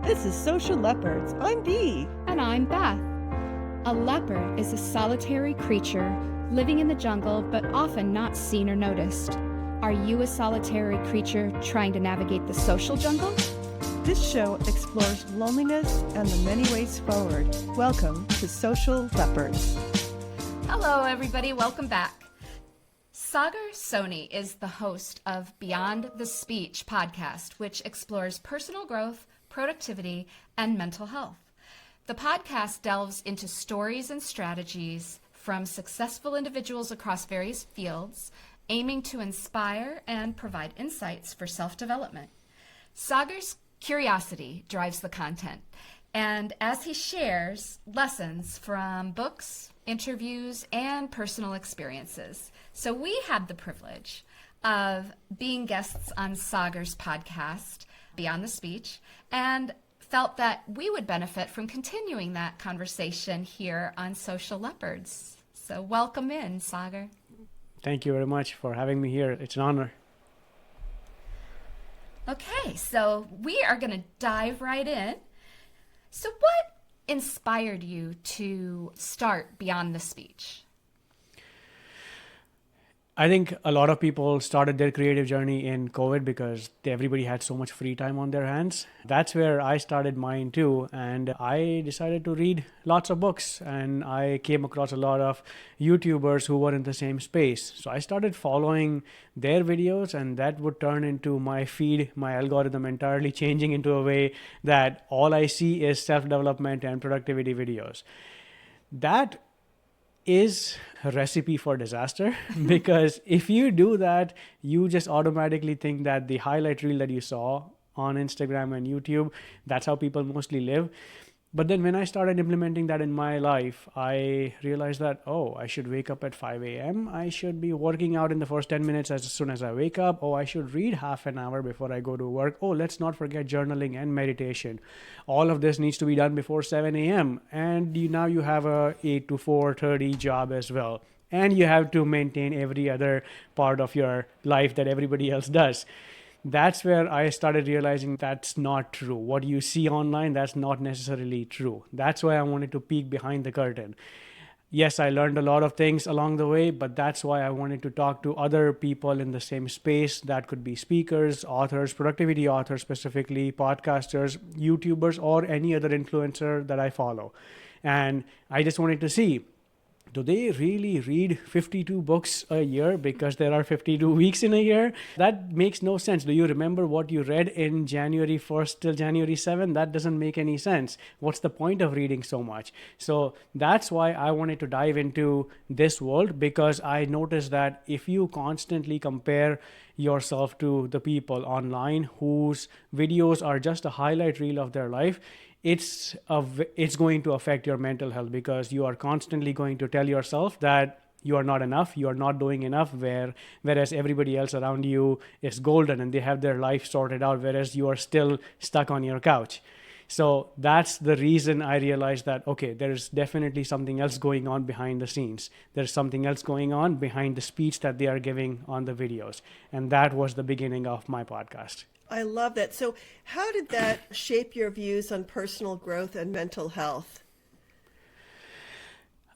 This is Social Leopards. I'm Bee. And I'm Beth. A leopard is a solitary creature living in the jungle, but often not seen or noticed. Are you a solitary creature trying to navigate the social jungle? This show explores loneliness and the many ways forward. Welcome to Social Leopards. Hello, everybody. Welcome back. Sagar Soni is the host of Beyond the Speech podcast, which explores personal growth, productivity, and mental health. The podcast delves into stories and strategies from successful individuals across various fields, aiming to inspire and provide insights for self-development. Sagar's curiosity drives the content, and as he shares lessons from books, interviews, and personal experiences. So we had the privilege of being guests on Sagar's podcast, Beyond the Speech, and felt that we would benefit from continuing that conversation here on Social Leopards. So welcome in, Sagar. Thank you very much for having me here. It's an honor. Okay, so we are going to dive right in. So what inspired you to start Beyond the Speech? I think a lot of people started their creative journey in COVID because everybody had so much free time on their hands. That's where I started mine too. And I decided to read lots of books, and I came across a lot of YouTubers who were in the same space. So I started following their videos, and that would turn into my feed, my algorithm entirely changing into a way that all I see is self-development and productivity videos. That is a recipe for disaster because if you do that, you just automatically think that the highlight reel that you saw on Instagram and YouTube, that's how people mostly live. But then when I started implementing that in my life, I realized that, I should wake up at 5 a.m. I should be working out in the first 10 minutes as soon as I wake up. I should read half an hour before I go to work. Let's not forget journaling and meditation. All of this needs to be done before 7 a.m. And now you have a 8 to 4:30 job as well. And you have to maintain every other part of your life that everybody else does. That's where I started realizing that's not true. What you see online, that's not necessarily true. That's why I wanted to peek behind the curtain. Yes, I learned a lot of things along the way, but that's why I wanted to talk to other people in the same space. That could be speakers, authors, productivity authors specifically, podcasters, YouTubers, or any other influencer that I follow. And I just wanted to see, do they really read 52 books a year because there are 52 weeks in a year? That makes no sense. Do you remember what you read in January 1st till January 7th? That doesn't make any sense. What's the point of reading so much? So that's why I wanted to dive into this world, because I noticed that if you constantly compare yourself to the people online whose videos are just a highlight reel of their life, it's going to affect your mental health, because you are constantly going to tell yourself that you are not enough, you are not doing enough, whereas everybody else around you is golden and they have their life sorted out, whereas you are still stuck on your couch. So that's the reason I realized that, there's definitely something else going on behind the scenes. There's something else going on behind the speech that they are giving on the videos. And that was the beginning of my podcast. I love that. So how did that shape your views on personal growth and mental health?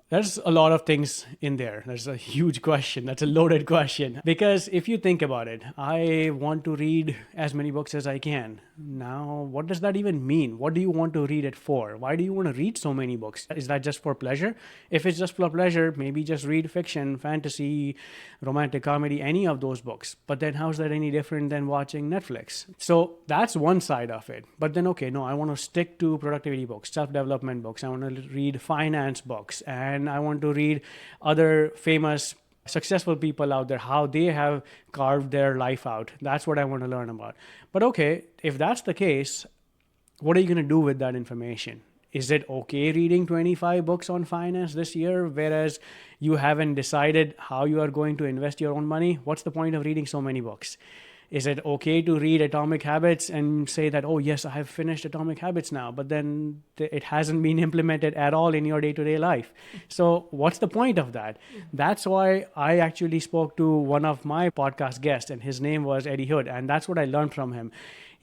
There's a lot of things in there. There's a huge question. That's a loaded question. Because if you think about it, I want to read as many books as I can. Now, what does that even mean? What do you want to read it for? Why do you want to read so many books? Is that just for pleasure? If it's just for pleasure, maybe just read fiction, fantasy, romantic comedy, any of those books. But then how's that any different than watching Netflix? So that's one side of it. But then, I want to stick to productivity books, self-development books. I want to read finance books, and I want to read other famous, successful people out there, how they have carved their life out. That's what I want to learn about. But if that's the case, what are you going to do with that information? Is it okay reading 25 books on finance this year, whereas you haven't decided how you are going to invest your own money? What's the point of reading so many books? Is it okay to read Atomic Habits and say that, yes, I have finished Atomic Habits now, but then it hasn't been implemented at all in your day-to-day life? So what's the point of that? That's why I actually spoke to one of my podcast guests, and his name was Eddie Hood, and that's what I learned from him.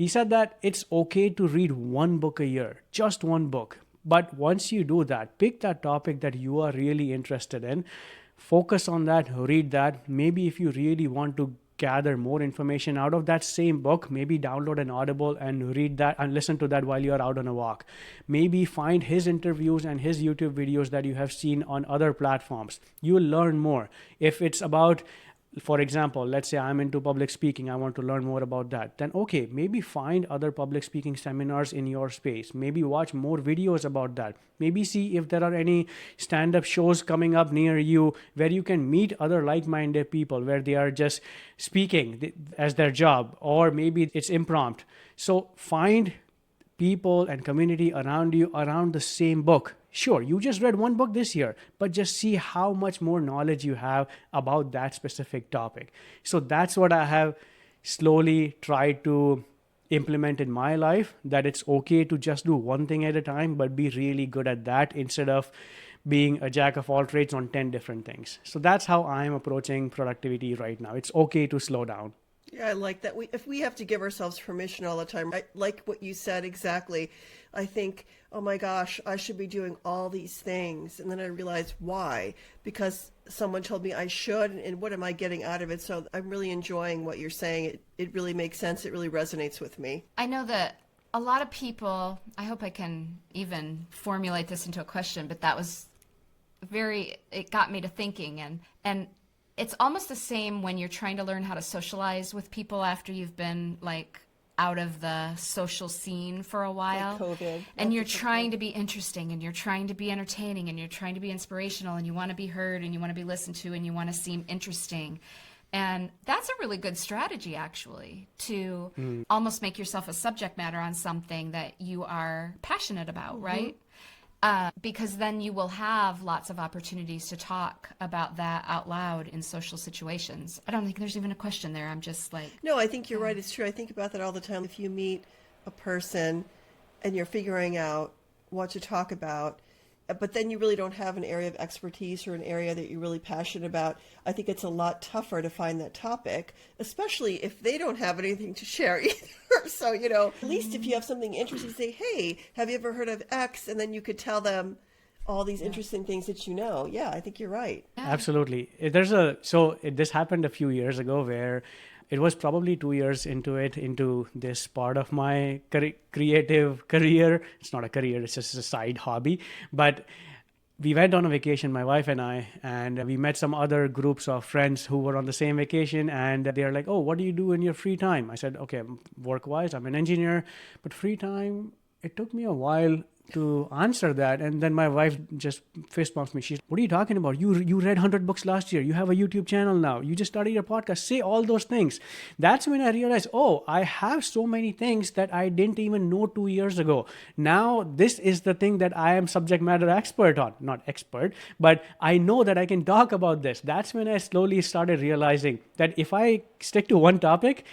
He said that it's okay to read one book a year, just one book. But once you do that, pick that topic that you are really interested in, focus on that, read that. Maybe if you really want to gather more information out of that same book, maybe download an Audible and read that and listen to that while you're out on a walk. Maybe find his interviews and his YouTube videos that you have seen on other platforms. You will learn more. If it's about, for example, let's say I'm into public speaking, I want to learn more about that, then okay, maybe find other public speaking seminars in your space. Maybe watch more videos about that. Maybe see if there are any stand-up shows coming up near you where you can meet other like-minded people, where they are just speaking as their job, or maybe it's impromptu. So find people and community around you around the same book. Sure, you just read one book this year, but just see how much more knowledge you have about that specific topic. So that's what I have slowly tried to implement in my life, that it's okay to just do one thing at a time, but be really good at that instead of being a jack of all trades on 10 different things. So that's how I'm approaching productivity right now. It's okay to slow down. Yeah, I like that. If we have to give ourselves permission all the time, I like what you said exactly. I think, oh my gosh, I should be doing all these things. And then I realized why, because someone told me I should, and what am I getting out of it? So I'm really enjoying what you're saying. It really makes sense. It really resonates with me. I know that a lot of people, I hope I can even formulate this into a question, but that was it got me to thinking. And it's almost the same when you're trying to learn how to socialize with people after you've been like out of the social scene for a while. Like COVID. And you're trying to be interesting, and you're trying to be entertaining, and you're trying to be inspirational, and you want to be heard, and you want to be listened to, and you want to seem interesting. And that's a really good strategy, actually, to almost make yourself a subject matter on something that you are passionate about, right? Because then you will have lots of opportunities to talk about that out loud in social situations. I don't think there's even a question there. I'm just like... No, I think you're right. It's true. I think about that all the time. If you meet a person and you're figuring out what to talk about, but then you really don't have an area of expertise or an area that you're really passionate about, I think it's a lot tougher to find that topic, especially if they don't have anything to share either. So, at least if you have something interesting, say, hey, have you ever heard of X? And then you could tell them all these interesting things that you know. Yeah, I think you're right. Absolutely. This happened a few years ago where it was probably 2 years into this part of my creative career. It's not a career, it's just a side hobby. But we went on a vacation, my wife and I, and we met some other groups of friends who were on the same vacation. And they're like, oh, what do you do in your free time? I said, okay, work-wise, I'm an engineer, but free time, it took me a while to answer that. And then my wife just fist bumps me. She's, what are you talking about? You read 100 books last year. You have a YouTube channel now. You just started a podcast. Say all those things. That's when I realized, oh, I have so many things that I didn't even know 2 years ago. Now, this is the thing that I am subject matter expert on. Not expert, but I know that I can talk about this. That's when I slowly started realizing that if I stick to one topic,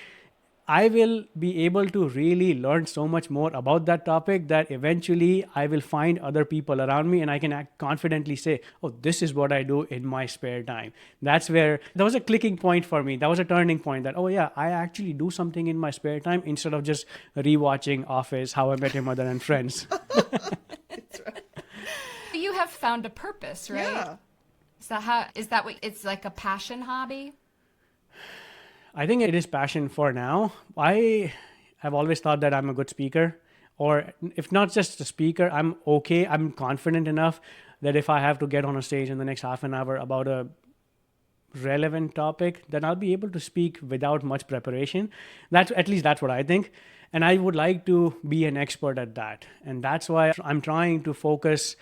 I will be able to really learn so much more about that topic that eventually I will find other people around me and I can confidently say, oh, this is what I do in my spare time. That was a clicking point for me. That was a turning point that, oh yeah, I actually do something in my spare time instead of just rewatching Office, How I Met Your Mother and Friends. That's right. You have found a purpose, right? Yeah. Is that what it's like, a passion hobby? I think it is passion for now. I have always thought that I'm a good speaker, or if not just a speaker, I'm okay. I'm confident enough that if I have to get on a stage in the next half an hour about a relevant topic, then I'll be able to speak without much preparation. At least that's what I think. And I would like to be an expert at that. And that's why I'm trying to focus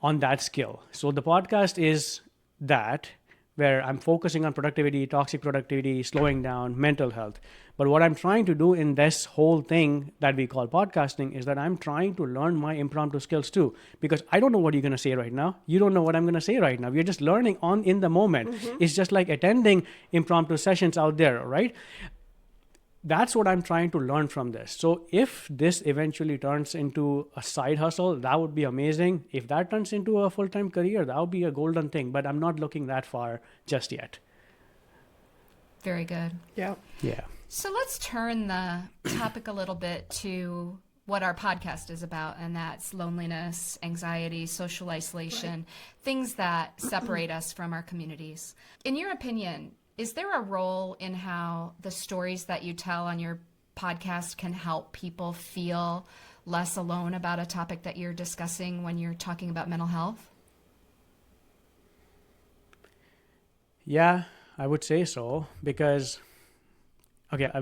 on that skill. So the podcast is that, where I'm focusing on productivity, toxic productivity, slowing down, mental health. But what I'm trying to do in this whole thing that we call podcasting is that I'm trying to learn my impromptu skills too, because I don't know what you're going to say right now. You don't know what I'm going to say right now. We're just learning in the moment. It's just like attending impromptu sessions out there, right? That's what I'm trying to learn from this. So if this eventually turns into a side hustle, that would be amazing. If that turns into a full-time career, that would be a golden thing. But I'm not looking that far just yet. Very good. Yeah. Yeah. So let's turn the topic a little bit to what our podcast is about, and that's loneliness, anxiety, social isolation, things that separate us from our communities. In your opinion, is there a role in how the stories that you tell on your podcast can help people feel less alone about a topic that you're discussing when you're talking about mental health? Yeah, I would say so, because,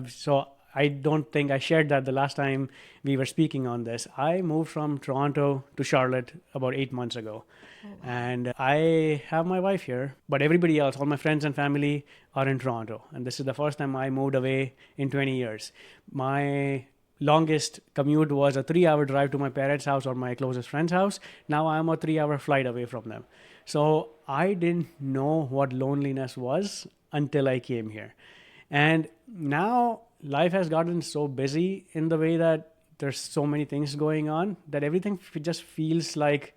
so I don't think I shared that the last time we were speaking on this. I moved from Toronto to Charlotte about 8 months ago. Oh, wow. And I have my wife here, but everybody else, all my friends and family are in Toronto. And this is the first time I moved away in 20 years. My longest commute was a 3-hour drive to my parents' house or my closest friend's house. Now I'm a 3-hour flight away from them. So I didn't know what loneliness was until I came here. And now life has gotten so busy in the way that there's so many things going on that everything just feels like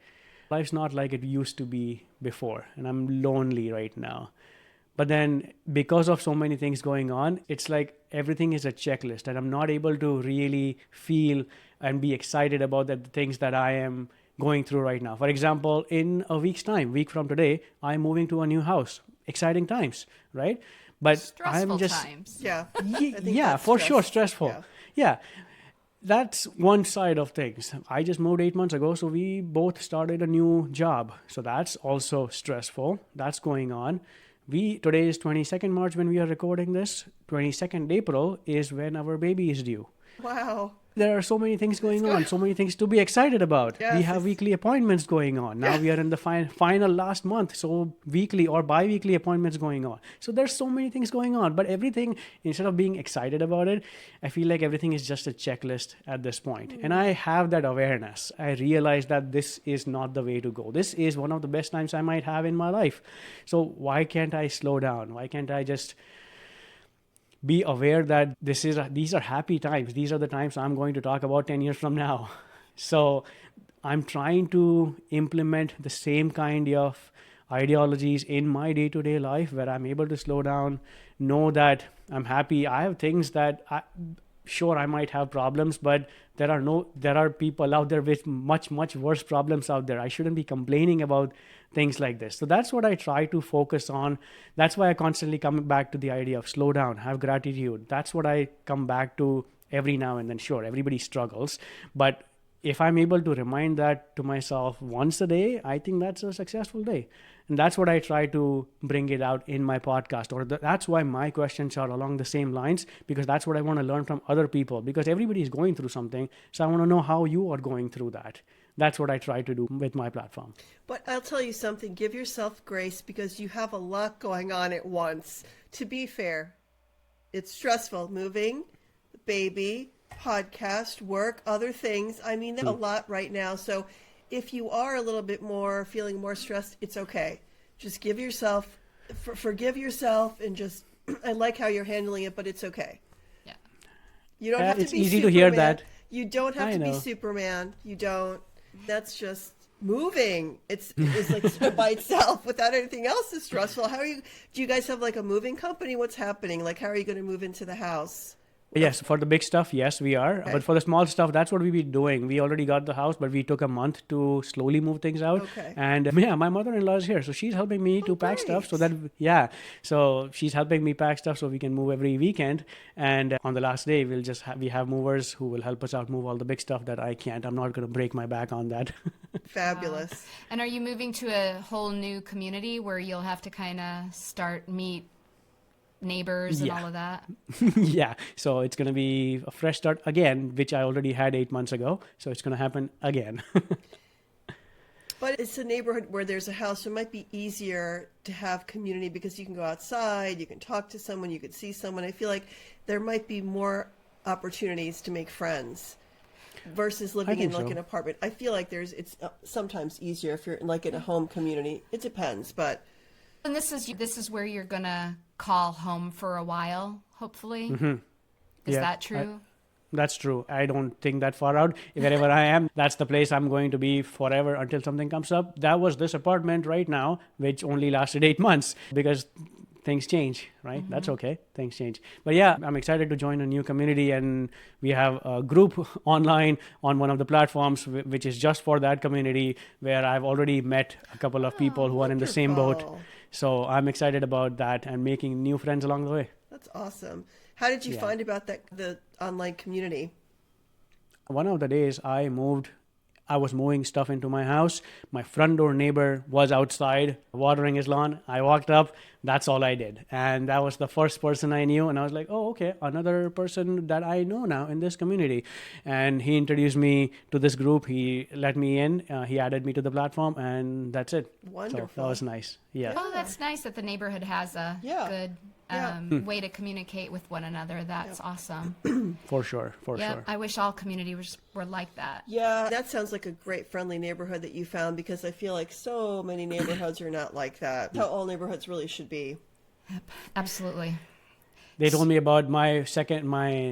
life's not like it used to be before. And I'm lonely right now. But then because of so many things going on, it's like everything is a checklist and I'm not able to really feel and be excited about the things that I am going through right now. For example, in a week's time, week from today, I'm moving to a new house. Exciting times, right? But stressful I'm just times. Yeah. Yeah, for sure, stressful. Yeah. That's one side of things. I just moved 8 months ago, so we both started a new job. So that's also stressful. That's going on. Today is 22nd March when we are recording this. 22nd April is when our baby is due. Wow. There are so many things going on, so many things to be excited about. Yes, we have weekly appointments going on. Now we are in the final last month, so weekly or bi-weekly appointments going on. So there's so many things going on, but everything, instead of being excited about it, I feel like everything is just a checklist at this point. And I have that awareness. I realize that this is not the way to go. This is one of the best times I might have in my life. So why can't I slow down? Why can't I just be aware that these are happy times. These are the times I'm going to talk about 10 years from now. So I'm trying to implement the same kind of ideologies in my day-to-day life where I'm able to slow down, know that I'm happy. I have things that sure, I might have problems, but there are people out there with much, much worse problems out there. I shouldn't be complaining about things like this. So that's what I try to focus on. That's why I constantly come back to the idea of slow down, have gratitude. That's what I come back to every now and then. Sure, everybody struggles, but if I'm able to remind that to myself once a day, I think that's a successful day. And that's what I try to bring it out in my podcast. Or that's why my questions are along the same lines, because that's what I want to learn from other people, because everybody is going through something. So I want to know how you are going through that. That's what I try to do with my platform. But I'll tell you something, give yourself grace because you have a lot going on at once. To be fair, it's stressful. Moving, baby, podcast, work, other things. I mean, a lot right now. So if you are a little bit more feeling more stressed, it's okay. Just forgive yourself and just, I like how you're handling it, but it's okay. Yeah. You don't have to be easy Superman. To hear that. You don't have to be Superman. You don't. That's just moving. It's like by itself without anything else is stressful. Do you guys have like a moving company? What's happening? Like, how are you going to move into the house? Yes, for the big stuff, yes, we are. Okay. But for the small stuff, that's what we've been doing. We already got the house, but we took a month to slowly move things out. Okay. And my mother-in-law is here, so she's helping me to pack stuff. So she's helping me pack stuff so we can move every weekend. And on the last day, we have movers who will help us out move all the big stuff that I can't. I'm not going to break my back on that. Fabulous. Wow. And are you moving to a whole new community where you'll have to kind of meet neighbors and all of that? Yeah, so it's going to be a fresh start again, which I already had 8 months ago, so it's going to happen again. But it's a neighborhood where there's a house, so it might be easier to have community because you can go outside, you can talk to someone, you can see someone. I feel like there might be more opportunities to make friends versus living in an apartment. I feel like it's sometimes easier if you're in a home community. It depends, but. And this is where you're gonna call home for a while, hopefully. Mm-hmm. Is that true? That's true. I don't think that far out. Wherever I am, that's the place I'm going to be forever until something comes up. That was this apartment right now, which only lasted 8 months because things change, right? That's okay. Things change. But yeah, I'm excited to join a new community, and we have a group online on one of the platforms, which is just for that community, where I've already met a couple of people who are in the same boat. Wonderful. So I'm excited about that and making new friends along the way. That's awesome. How did you Yeah. find about the online community? One of the days I was moving stuff into my house. My front door neighbor was outside watering his lawn. I walked up. That's all I did. And that was the first person I knew. And I was like, oh, okay, another person that I know now in this community. And he introduced me to this group. He let me in. He added me to the platform, and that's it. Wonderful. So that was nice. Yeah. Oh, that's nice that the neighborhood has a Yeah. good Yeah. way to communicate with one another. That's awesome. For sure. For Yep, sure. I wish all communities were like that. Yeah, that sounds like a great friendly neighborhood that you found, because I feel like so many neighborhoods are not like that. How all neighborhoods really should be. Absolutely. They told me about my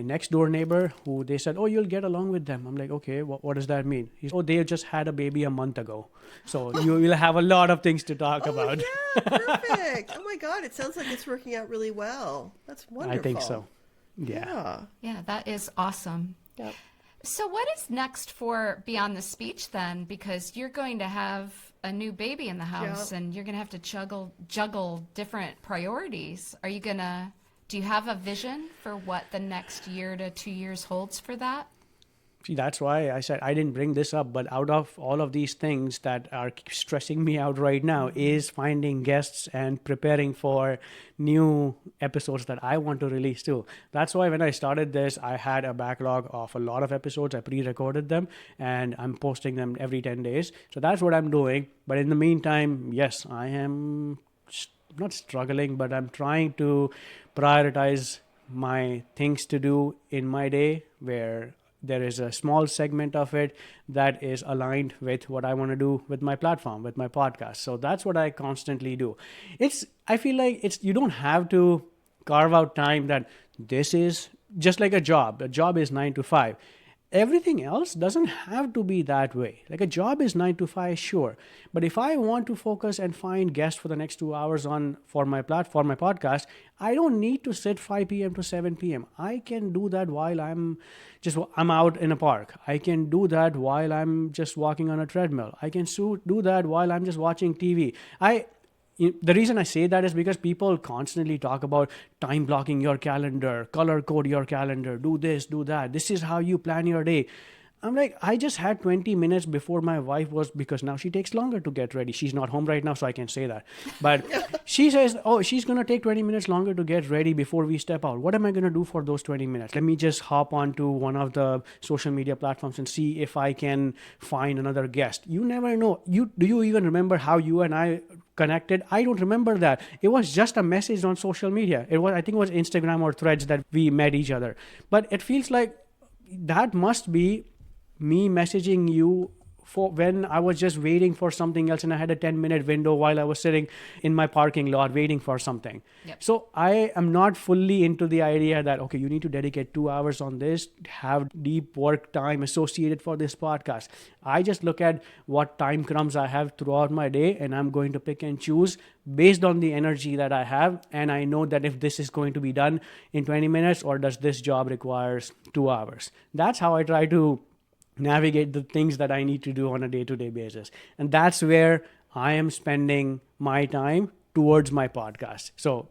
next door neighbor, who they said, oh, you'll get along with them. I'm like, okay, what does that mean? He's, oh, they just had a baby a month ago. So you will have a lot of things to talk about. Yeah, perfect. Oh my God, it sounds like it's working out really well. That's wonderful. I think so. Yeah. Yeah. Yeah, that is awesome. Yep. So what is next for Beyond the Speech then? Because you're going to have a new baby in the house, and you're going to have to juggle different priorities. Do you have a vision for what the next year to 2 years holds for that? See, that's why I said I didn't bring this up, but out of all of these things that are stressing me out right now is finding guests and preparing for new episodes that I want to release too. That's why when I started this, I had a backlog of a lot of episodes. I pre-recorded them and I'm posting them every 10 days. So that's what I'm doing. But in the meantime, yes, I am not struggling, but I'm trying to prioritize my things to do in my day, where there is a small segment of it that is aligned with what I want to do with my platform, with my podcast. So that's what I constantly do. I feel like you don't have to carve out time that this is just like a job. A job is 9 to 5. Everything else doesn't have to be that way. Like a job is 9 to 5, sure. But if I want to focus and find guests for the next 2 hours for my podcast, I don't need to sit 5 p.m. to 7 p.m. I can do that while I'm out in a park. I can do that while I'm just walking on a treadmill. I can do that while I'm just watching TV. The reason I say that is because people constantly talk about time blocking your calendar, color code your calendar, do this, do that. This is how you plan your day. I'm like, I just had 20 minutes before my wife because now she takes longer to get ready. She's not home right now, so I can say that. But she says, oh, she's going to take 20 minutes longer to get ready before we step out. What am I going to do for those 20 minutes? Let me just hop onto one of the social media platforms and see if I can find another guest. You never know. Do you even remember how you and I connected? I don't remember that. It was just a message on social media. I think it was Instagram or Threads that we met each other. But it feels like that must be me messaging you for when I was just waiting for something else and I had a 10-minute window while I was sitting in my parking lot waiting for something. Yep. So I am not fully into the idea that, okay, you need to dedicate 2 hours on this, have deep work time associated for this podcast. I just look at what time crumbs I have throughout my day, and I'm going to pick and choose based on the energy that I have. And I know that if this is going to be done in 20 minutes or does this job requires 2 hours. That's how I try to navigate the things that I need to do on a day-to-day basis. And that's where I am spending my time towards my podcast. So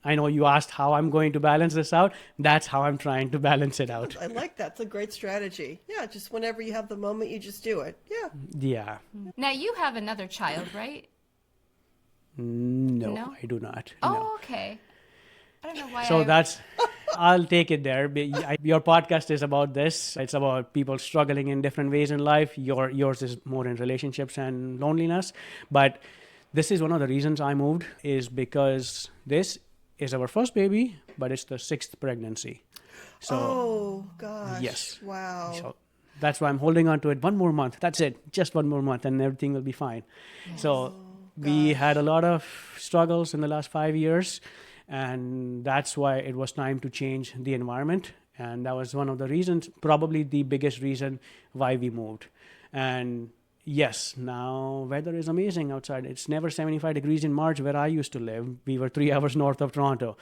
I know you asked how I'm going to balance this out. That's how I'm trying to balance it out. I like that. It's a great strategy. Yeah, just whenever you have the moment, you just do it. Yeah. Yeah. Now you have another child, right? No, No? I do not. Oh, No. okay. I don't know why. So I'll take it there. Your podcast is about this. It's about people struggling in different ways in life. Yours is more in relationships and loneliness. But this is one of the reasons I moved, is because this is our first baby, but it's the 6th pregnancy. So Oh, gosh. yes. Wow. So that's why I'm holding on to it. One more month. That's it. Just one more month and everything will be fine. So we had a lot of struggles in the last 5 years. And that's why it was time to change the environment. And that was one of the reasons, probably the biggest reason why we moved. And yes, now weather is amazing outside. It's never 75 degrees in March where I used to live. We were 3 hours north of Toronto.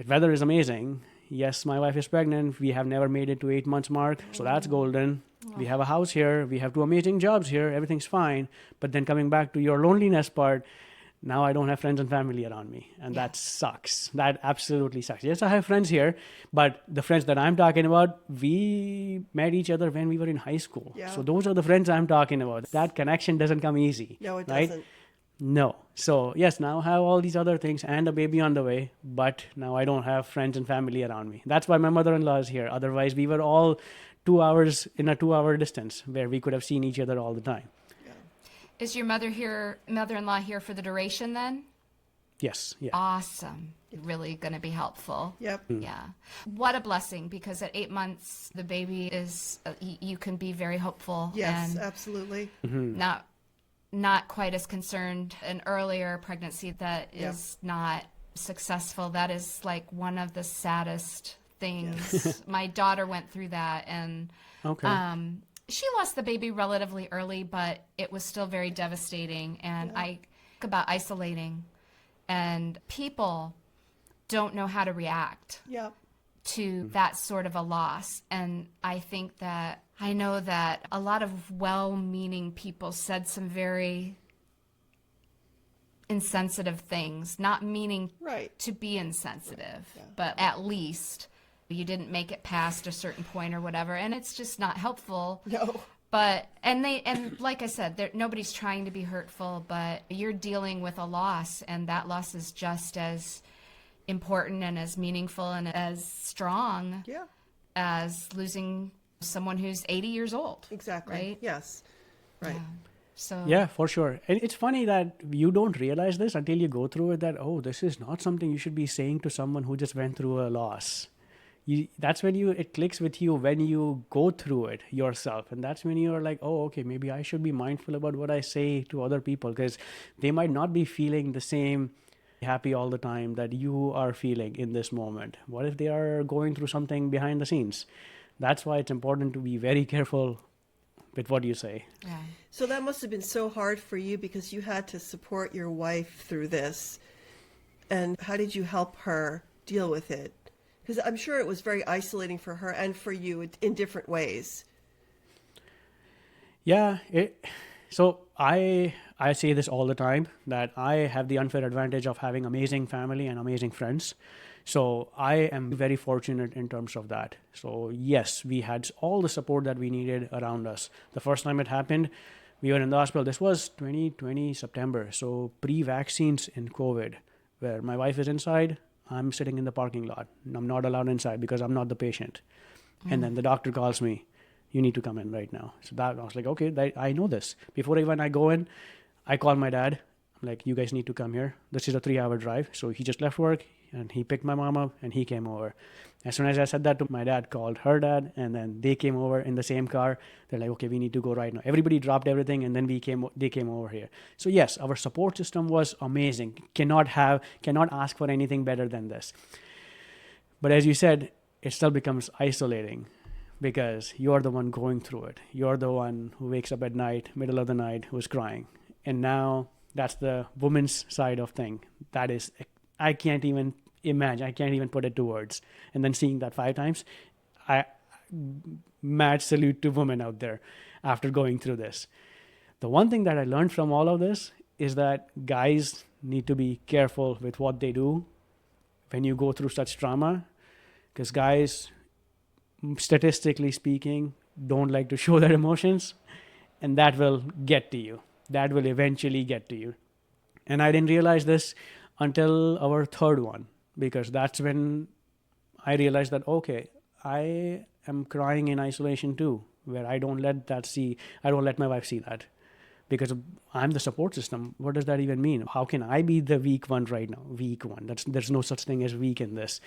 Weather is amazing. Yes, my wife is pregnant. We have never made it to 8 months mark. So that's golden. We have a house here. We have 2 amazing jobs here. Everything's fine. But then coming back to your loneliness part, now I don't have friends and family around me. And that sucks. That absolutely sucks. Yes, I have friends here. But the friends that I'm talking about, we met each other when we were in high school. Yeah. So those are the friends I'm talking about. That connection doesn't come easy. No, it right? doesn't. No. So yes, now I have all these other things and a baby on the way, but now I don't have friends and family around me. That's why my mother-in-law is here. Otherwise, we were all 2 hours in a 2 hour distance where we could have seen each other all the time. Is your mother-in-law here for the duration then? Yes. Yeah. Awesome. Really going to be helpful. Yep. Yeah. What a blessing, because at 8 months, the baby is, you can be very hopeful. Yes, and absolutely. not quite as concerned. An earlier pregnancy that is not successful, that is like one of the saddest things. My daughter went through that, and she lost the baby relatively early, but it was still very devastating. And I think about isolating, and people don't know how to react to that sort of a loss. And I know that a lot of well-meaning people said some very insensitive things, not meaning to be insensitive, but at least you didn't make it past a certain point or whatever, and it's just not helpful. No. But and like I said, nobody's trying to be hurtful, but you're dealing with a loss, and that loss is just as important and as meaningful and as strong as losing someone who's 80 years old. Exactly. Right? Yes. Right. Yeah. So Yeah, for sure. And it's funny that you don't realize this until you go through it, that, oh, this is not something you should be saying to someone who just went through a loss. That's when it clicks with you when you go through it yourself. And that's when you're like, oh, okay, maybe I should be mindful about what I say to other people, because they might not be feeling the same happy all the time that you are feeling in this moment. What if they are going through something behind the scenes? That's why it's important to be very careful with what you say. yeah. So that must have been so hard for you, because you had to support your wife through this. And how did you help her deal with it? Because I'm sure it was very isolating for her and for you in different ways. Yeah. So I say this all the time, that I have the unfair advantage of having amazing family and amazing friends. So I am very fortunate in terms of that. So yes, we had all the support that we needed around us. The first time it happened, we were in the hospital. This was 2020 September. So pre-vaccines in COVID, where my wife is inside, I'm sitting in the parking lot. I'm not allowed inside because I'm not the patient. And then the doctor calls me, you need to come in right now. So that I was like, okay, I know this. Before even I go in, I call my dad. I'm like, you guys need to come here. This is a 3-hour drive. So he just left work and he picked my mom up and he came over. As soon as I said that to my dad, called her dad, and then they came over in the same car. They're like, okay, we need to go right now. Everybody dropped everything, and then they came over here. So yes, our support system was amazing. Cannot ask for anything better than this. But as you said, it still becomes isolating, because you're the one going through it. You're the one who wakes up at night, middle of the night, who's crying. And now that's the woman's side of thing. That is, I can't even imagine. I can't even put it to words. And then seeing that 5 times, mad salute to women out there after going through this. The one thing that I learned from all of this is that guys need to be careful with what they do when you go through such trauma, because guys, statistically speaking, don't like to show their emotions, and that will get to you. That will eventually get to you. And I didn't realize this until our 3rd one, because that's when I realized that, okay, I am crying in isolation too, where I don't let my wife see that, because I'm the support system. What does that even mean? How can I be the weak one right now? Weak one. There's no such thing as weak in this.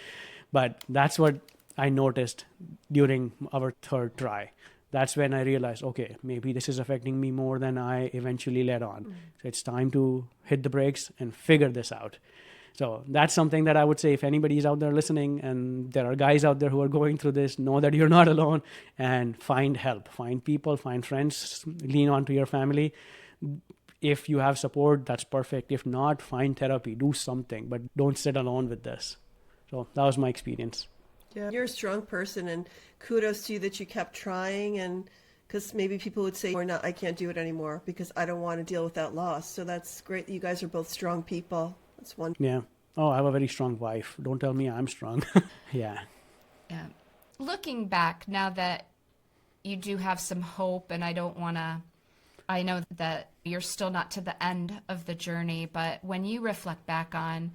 But that's what I noticed during our 3rd try. That's when I realized, okay, maybe this is affecting me more than I eventually let on. So it's time to hit the brakes and figure this out. So that's something that I would say, if anybody's out there listening and there are guys out there who are going through this, know that you're not alone, and find help, find people, find friends, lean onto your family. If you have support, that's perfect. If not, find therapy, do something, but don't sit alone with this. So that was my experience. Yeah, you're a strong person, and kudos to you that you kept trying. And because maybe people would say, I can't do it anymore because I don't want to deal with that loss. So that's great that you guys are both strong people. That's wonderful. Yeah. Oh, I have a very strong wife. Don't tell me I'm strong. Yeah. Yeah. Looking back, now that you do have some hope, and I know that you're still not to the end of the journey, but when you reflect back on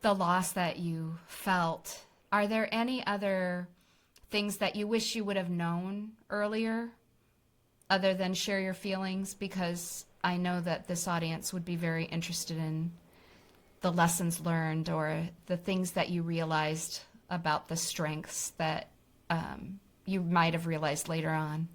the loss that you felt, are there any other things that you wish you would have known earlier other than share your feelings? Because I know that this audience would be very interested in the lessons learned or the things that you realized about the strengths that you might have realized later on.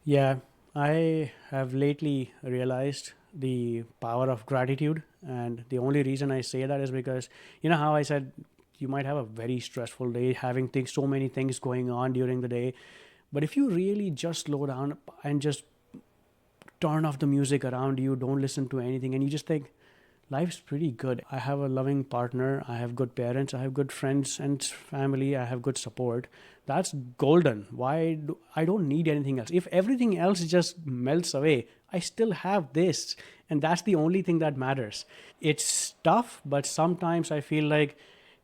Yeah, I have lately realized the power of gratitude. And the only reason I say that is because, you know how I said you might have a very stressful day, having so many things going on during the day. But if you really just slow down and just turn off the music around you, don't listen to anything, and you just think, life's pretty good. I have a loving partner. I have good parents. I have good friends and family. I have good support. That's golden. I don't need anything else. If everything else just melts away, I still have this. And that's the only thing that matters. It's tough, but sometimes I feel like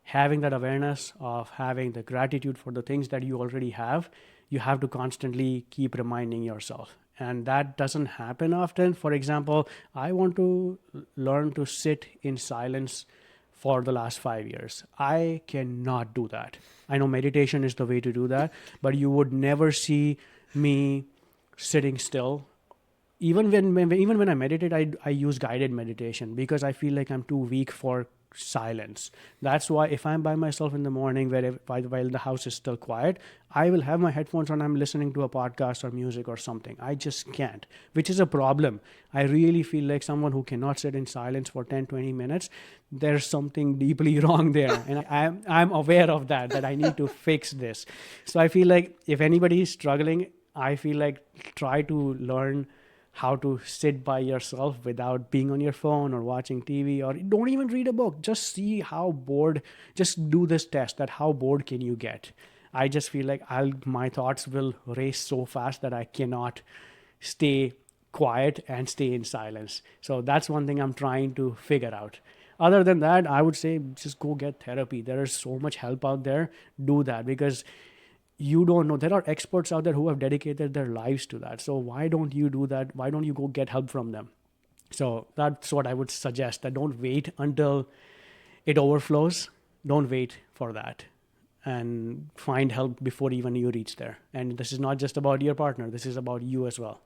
having that awareness of having the gratitude for the things that you already have, you have to constantly keep reminding yourself. And that doesn't happen often. For example, I want to learn to sit in silence for the last 5 years. I cannot do that. I know meditation is the way to do that, but you would never see me sitting still. Even when I meditate, I use guided meditation because I feel like I'm too weak for silence. That's why if I'm by myself in the morning while the house is still quiet, I will have my headphones on. I'm listening to a podcast or music or something. I just can't, which is a problem. I really feel like someone who cannot sit in silence for 10-20 minutes, there's something deeply wrong there. And I'm aware of that I need to fix this. So I feel like if anybody is struggling, I feel like try to learn how to sit by yourself without being on your phone or watching TV, or don't even read a book. Just see how bored, just do this test that how bored can you get. I just feel like my thoughts will race so fast that I cannot stay quiet and stay in silence. So that's one thing I'm trying to figure out. Other than that, I would say just go get therapy. There is so much help out there. Do that because you don't know. There are experts out there who have dedicated their lives to that. So why don't you do that? Why don't you go get help from them? So that's what I would suggest, that don't wait until it overflows. Don't wait for that, and find help before even you reach there. And this is not just about your partner. This is about you as well.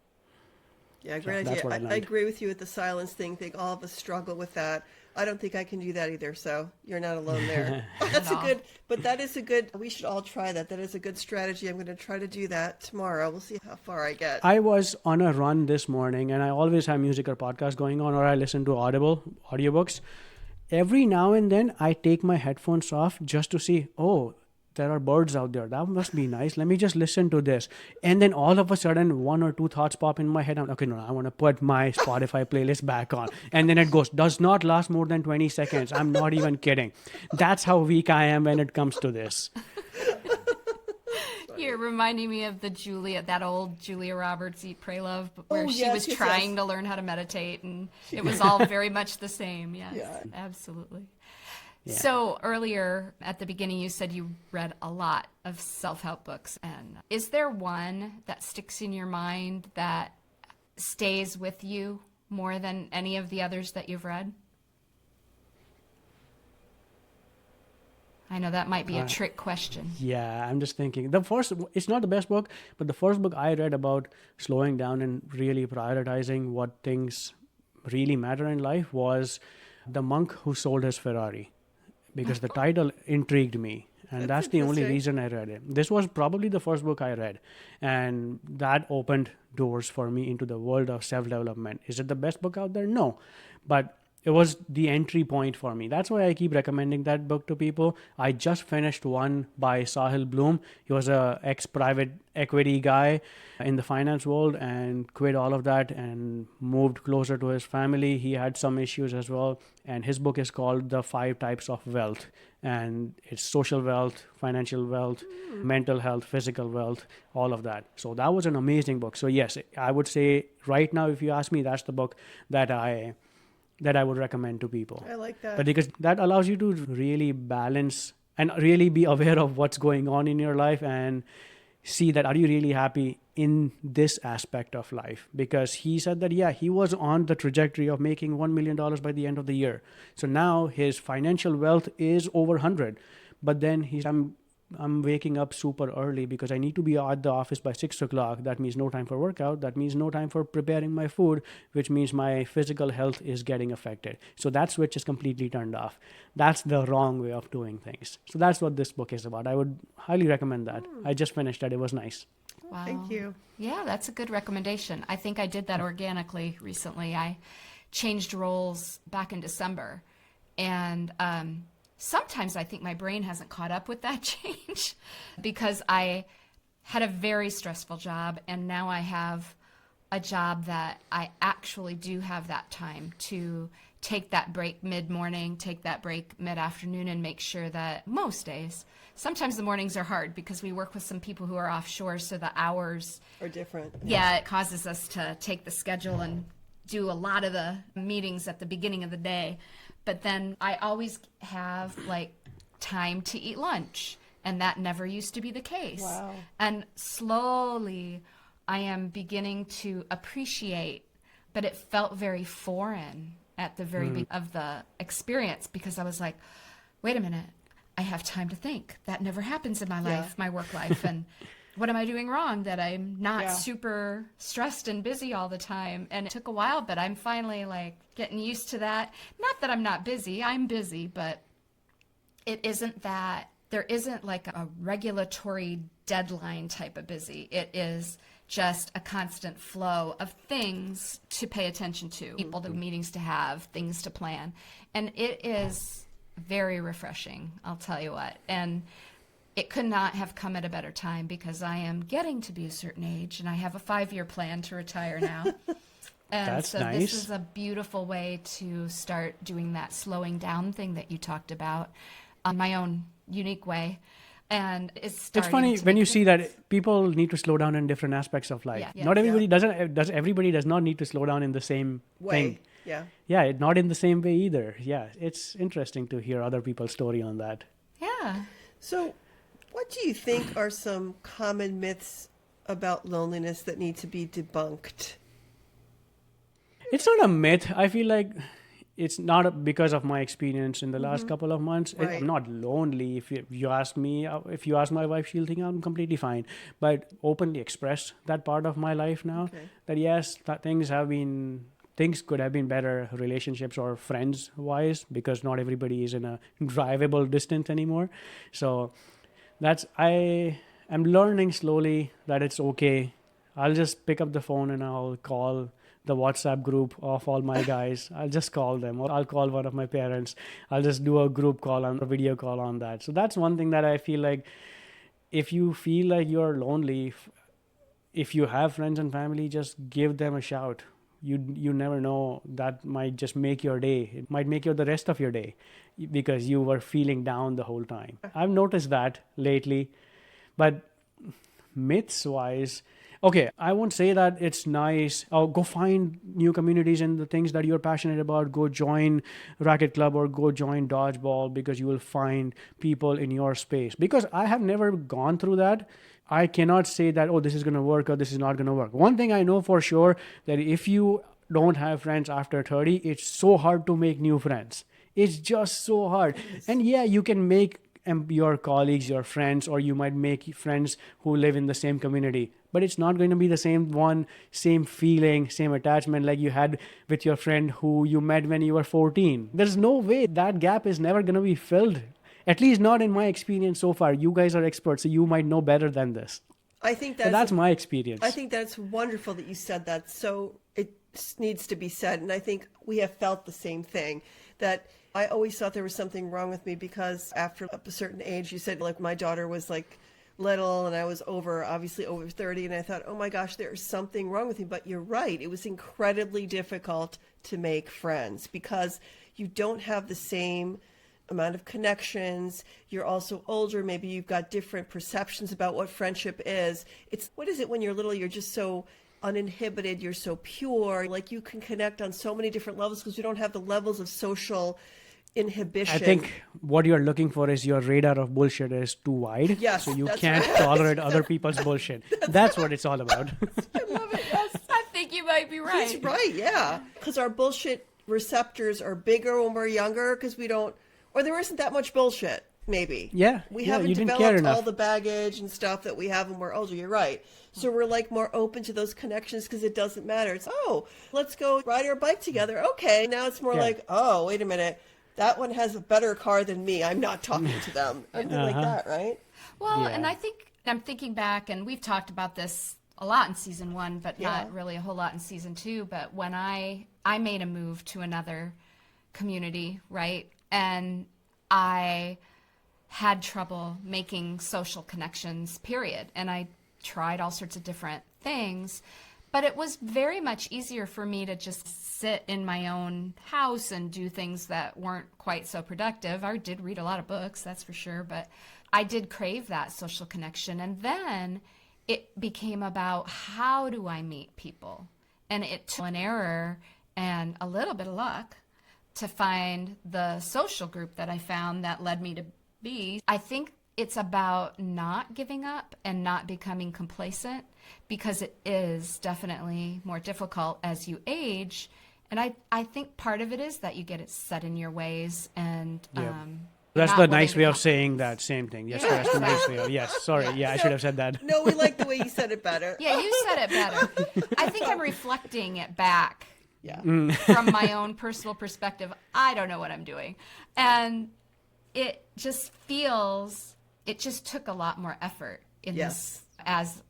Yeah, great So idea. I agree with you with the silence thing. I think all of us struggle with that. I don't think I can do that either, so you're not alone there. We should all try that. That is a good strategy. I'm going to try to do that tomorrow. We'll see how far I get. I was on a run this morning, and I always have music or podcast going on, or I listen to audiobooks. Every now and then I take my headphones off just to see, there are birds out there. That must be nice. Let me just listen to this. And then all of a sudden, 1 or 2 thoughts pop in my head. I want to put my Spotify playlist back on. And then it does not last more than 20 seconds. I'm not even kidding. That's how weak I am when it comes to this. You're reminding me of that old Julia Roberts Eat, Pray, Love, where she was trying to learn how to meditate, and it was all very much the same. Yes, yeah. Absolutely. Yeah. So earlier at the beginning, you said you read a lot of self-help books. And is there one that sticks in your mind that stays with you more than any of the others that you've read? I know that might be a trick question. Yeah, I'm just thinking. It's not the best book, but the first book I read about slowing down and really prioritizing what things really matter in life was The Monk Who Sold His Ferrari, because the title intrigued me. And that's the only reason I read it. This was probably the first book I read. And that opened doors for me into the world of self-development. Is it the best book out there? No. But it was the entry point for me. That's why I keep recommending that book to people. I just finished one by Sahil Bloom. He was a ex-private equity guy in the finance world and quit all of that and moved closer to his family. He had some issues as well. And his book is called The 5 Types of Wealth. And it's social wealth, financial wealth, mental health, physical wealth, all of that. So that was an amazing book. So yes, I would say right now, if you ask me, that's the book that I would recommend to people. I like that. But because that allows you to really balance and really be aware of what's going on in your life and see that are you really happy in this aspect of life. Because he said that, yeah, he was on the trajectory of making $1 million by the end of the year. So now his financial wealth is over 100. But then I'm waking up super early because I need to be at the office by 6 o'clock. That means no time for workout. That means no time for preparing my food, which means my physical health is getting affected. So that switch is completely turned off. That's the wrong way of doing things. So that's what this book is about. I would highly recommend that. I just finished it. It was nice. Wow. Thank you. Yeah, that's a good recommendation. I think I did that organically recently. I changed roles back in December, and sometimes I think my brain hasn't caught up with that change because I had a very stressful job, and now I have a job that I actually do have that time to take that break mid-morning, take that break mid-afternoon, and make sure that most days, sometimes the mornings are hard because we work with some people who are offshore, so the hours Are different. yeah, it causes us to take the schedule and do a lot of the meetings at the beginning of the day. But then I always have like time to eat lunch, and that never used to be the case. Wow. And slowly I am beginning to appreciate, but it felt very foreign at the very beginning of the experience because I was like, wait a minute, I have time to think. That never happens in my life, my work life. And what am I doing wrong that I'm not super stressed and busy all the time? And it took a while, but I'm finally like getting used to that. Not that I'm not busy, I'm busy, but it isn't that, there isn't like a regulatory deadline type of busy. It is just a constant flow of things to pay attention to, people to meetings to have, things to plan. And it is very refreshing, I'll tell you what. And it could not have come at a better time because I am getting to be a certain age and I have a 5-year plan to retire now. And That's so nice. this is a beautiful way to start doing that slowing down thing that you talked about on my own unique way. And it's funny when you see that people need to slow down in different aspects of life. Yeah. Not everybody everybody does not need to slow down in the same thing. Yeah. Yeah, not in the same way either. Yeah, it's interesting to hear other people's story on that. Yeah. So, what do you think are some common myths about loneliness that need to be debunked? It's not a myth. I feel like it's not because of my experience in the last couple of months. Right. I'm not lonely. If you ask me, if you ask my wife, she'll think I'm completely fine. But openly express that part of my life now. Okay. That yes, that things could have been better, relationships or friends wise, because not everybody is in a drivable distance anymore. So I am learning slowly that it's okay. I'll just pick up the phone and I'll call the WhatsApp group of all my guys. I'll just call them, or I'll call one of my parents. I'll just do a group call on a video call on that. So that's one thing that I feel like if you feel like you're lonely, if you have friends and family, just give them a shout. You never know, that might just make your day. It might make the rest of your day because you were feeling down the whole time. I've noticed that lately. But myths wise, okay, I won't say that it's nice. Oh, go find new communities and the things that you're passionate about. Go join Racket Club or go join Dodgeball because you will find people in your space. Because I have never gone through that. I cannot say that, oh, this is going to work or this is not going to work. One thing I know for sure, that if you don't have friends after 30, it's so hard to make new friends. It's just so hard. And yeah, you can make your colleagues, your friends, or you might make friends who live in the same community. But it's not going to be the same feeling, same attachment like you had with your friend who you met when you were 14. There's no way that gap is never going to be filled. At least not in my experience so far. You guys are experts, so you might know better than this. I think That's my experience. I think that's wonderful that you said that. So needs to be said. And I think we have felt the same thing, that I always thought there was something wrong with me because after a certain age, you said like my daughter was like little and I was obviously over 30. And I thought, oh my gosh, there's something wrong with me. But you're right. It was incredibly difficult to make friends because you don't have the same amount of connections. You're also older. Maybe you've got different perceptions about what friendship is. What is it when you're little? You're just so uninhibited. You're so pure. Like you can connect on so many different levels because you don't have the levels of social inhibition. I think what you're looking for is your radar of bullshit is too wide. Yes, so you that's can't right. tolerate other people's bullshit. That's what it's all about. I love it. Yes. I think you might be right. He's right. Yeah. Because our bullshit receptors are bigger when we're younger because we don't, or there isn't that much bullshit. Maybe. Yeah. We yeah, haven't you didn't care developed enough. all the baggage and stuff that we have when we're older. You're right. So we're like more open to those connections because it doesn't matter. It's, oh, let's go ride our bike together. Okay. Now it's more like, oh, wait a minute. That one has a better car than me. I'm not talking to them. Something like that, right? Well, Yeah. and I think I'm thinking back, and we've talked about this a lot in season 1, but not really a whole lot in season 2. But when I made a move to another community, right? And I had trouble making social connections, period. And I tried all sorts of different things, but it was very much easier for me to just sit in my own house and do things that weren't quite so productive. I did read a lot of books, that's for sure, but I did crave that social connection. And then it became about, how do I meet people? And it took an error and a little bit of luck to find the social group that I found that led me to be. I think it's about not giving up and not becoming complacent, because it is definitely more difficult as you age. And I think part of it is that you get it set in your ways, and That's not the willing nice to way of come- saying that same thing. Yes, that's the nice way of, yes. Sorry. Yeah, I should have said that. No, we like the way you said it better. Yeah, you said it better. I think I'm reflecting it back Yeah. from my own personal perspective. I don't know what I'm doing. And it just took a lot more effort in Yes. this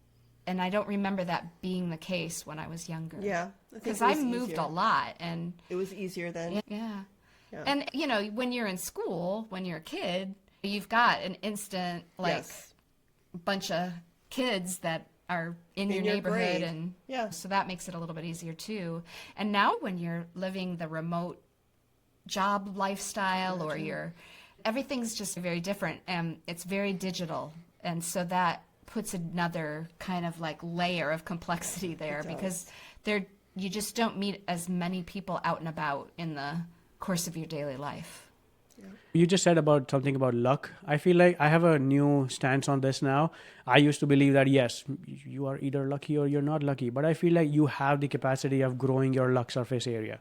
and I don't remember that being the case when I was younger. Yeah. think Because it was I moved easier. a lot, and It was easier then. yeah. Yeah. And you know, when you're in school, when you're a kid, you've got an instant Yes. bunch of kids that are in your your neighborhood, grade. and Yeah. so that makes it a little bit easier too. And now when you're living the remote job lifestyle, or everything's just very different, and it's very digital, and so that puts another kind of like layer of complexity there, because you just don't meet as many people out and about in the course of your daily life. You just said about something about luck. I feel like I have a new stance on this now. I used to believe that, yes, you are either lucky or you're not lucky. But I feel like you have the capacity of growing your luck surface area.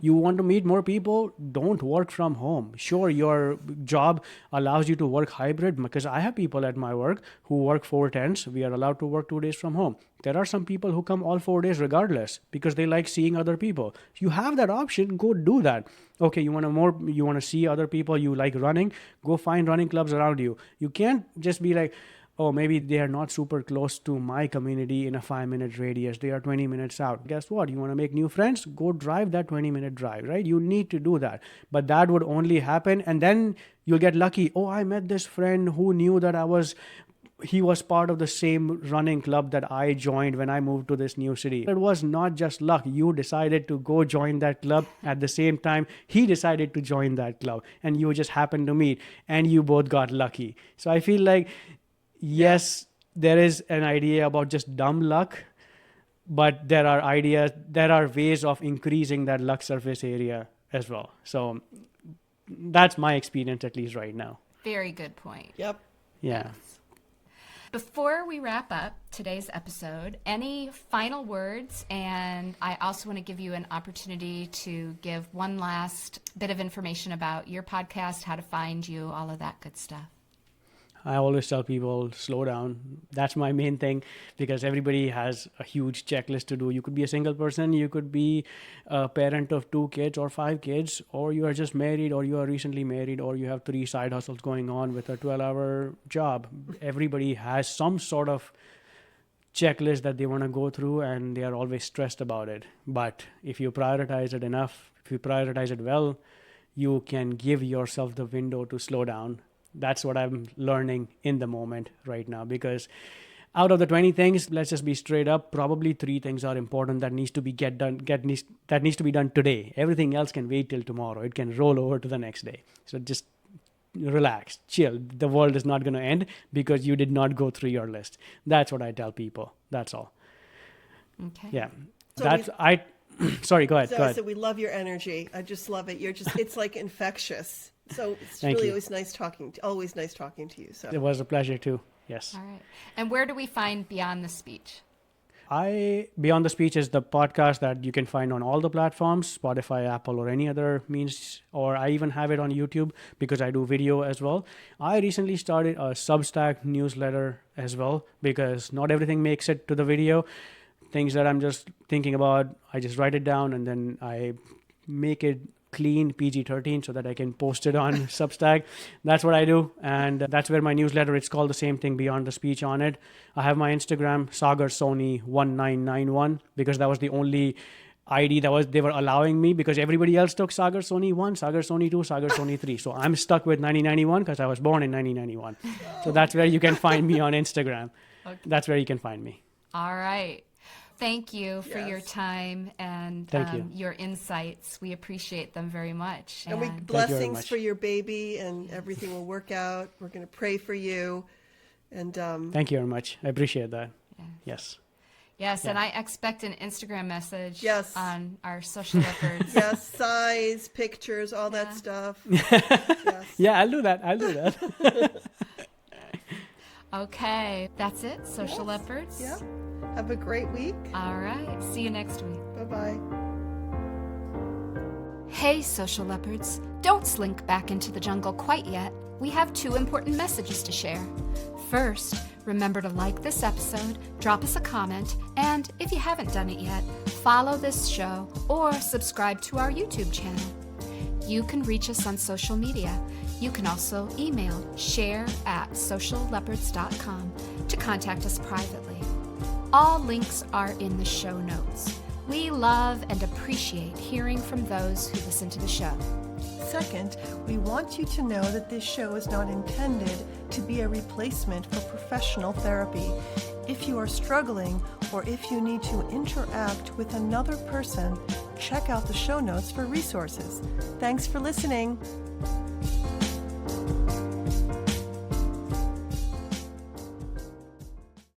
You want to meet more people? Don't work from home. Sure, your job allows you to work hybrid, because I have people at my work who work 4/10s. We are allowed to work 2 days from home. There are some people who come all 4 days regardless, because they like seeing other people. You have that option. Go do that. Okay, you want to see other people, you like running, go find running clubs around you. You can't just be like, oh, maybe they are not super close to my community in a 5-minute radius. They are 20 minutes out. Guess what? You want to make new friends? Go drive that 20-minute drive, right? You need to do that. But that would only happen, and then you'll get lucky. Oh, I met this friend who knew that he was part of the same running club that I joined when I moved to this new city. It was not just luck. You decided to go join that club at the same time he decided to join that club, and you just happened to meet, and you both got lucky. So I feel like, yes, there is an idea about just dumb luck, but there are ways of increasing that luck surface area as well. So that's my experience, at least right now. Very good point. Yep. Yeah. Before we wrap up today's episode, any final words? And I also want to give you an opportunity to give one last bit of information about your podcast, how to find you, all of that good stuff. I always tell people, slow down. That's my main thing, because everybody has a huge checklist to do. You could be a single person, you could be a parent of 2 kids or 5 kids, or you are just married, or you are recently married, or you have 3 side hustles going on with a 12-hour job. Everybody has some sort of checklist that they want to go through, and they are always stressed about it. But if you prioritize it enough, if you prioritize it well, you can give yourself the window to slow down. That's what I'm learning in the moment right now, because out of the 20 things, let's just be straight up, probably 3 things are important that needs to be that needs to be done today. Everything else can wait till tomorrow. It can roll over to the next day. So just relax, chill. The world is not going to end because you did not go through your list. That's what I tell people. That's all. Okay. Yeah. So Sorry, go ahead. So we love your energy. I just love it. It's like infectious. So it's Thank really you. always nice talking to you. So It was a pleasure too. Yes. All right. And where do we find Beyond the Speech? Beyond the Speech is the podcast that you can find on all the platforms, Spotify, Apple, or any other means, or I even have it on YouTube because I do video as well. I recently started a Substack newsletter as well because not everything makes it to the video. Things that I'm just thinking about, I just write it down and then I make it clean PG-13 so that I can post it on Substack. That's what I do. And that's where my newsletter, it's called the same thing, Beyond the Speech on it. I have my Instagram, Sagar Soni 1991, because that was the only ID they were allowing me, because everybody else took Sagar Soni 1, Sagar Soni 2, Sagar Soni 3. So I'm stuck with 1991 because I was born in 1991. So that's where you can find me on Instagram. Okay. That's where you can find me. All right. Thank you for your Yes. time and Thank you. your insights. We appreciate them very much. and we very blessings much. for your baby, and everything will work out. We're going to pray for you, and Thank you very much. I appreciate that. Yes. Yes, and I expect an Instagram message Yes. on our Social Leopards. yes, size, pictures, all that stuff. Yes. Yeah, I'll do that. Okay, that's it, Social Yes. Leopards. Yeah. Have a great week. All right, see you next week. Bye-bye. Hey, Social Leopards, don't slink back into the jungle quite yet. We have 2 important messages to share. First, remember to like this episode, drop us a comment, and if you haven't done it yet, follow this show or subscribe to our YouTube channel. You can reach us on social media. You can also email share@socialleopards.com to contact us privately. All links are in the show notes. We love and appreciate hearing from those who listen to the show. Second, we want you to know that this show is not intended to be a replacement for professional therapy. If you are struggling or if you need to interact with another person, check out the show notes for resources. Thanks for listening.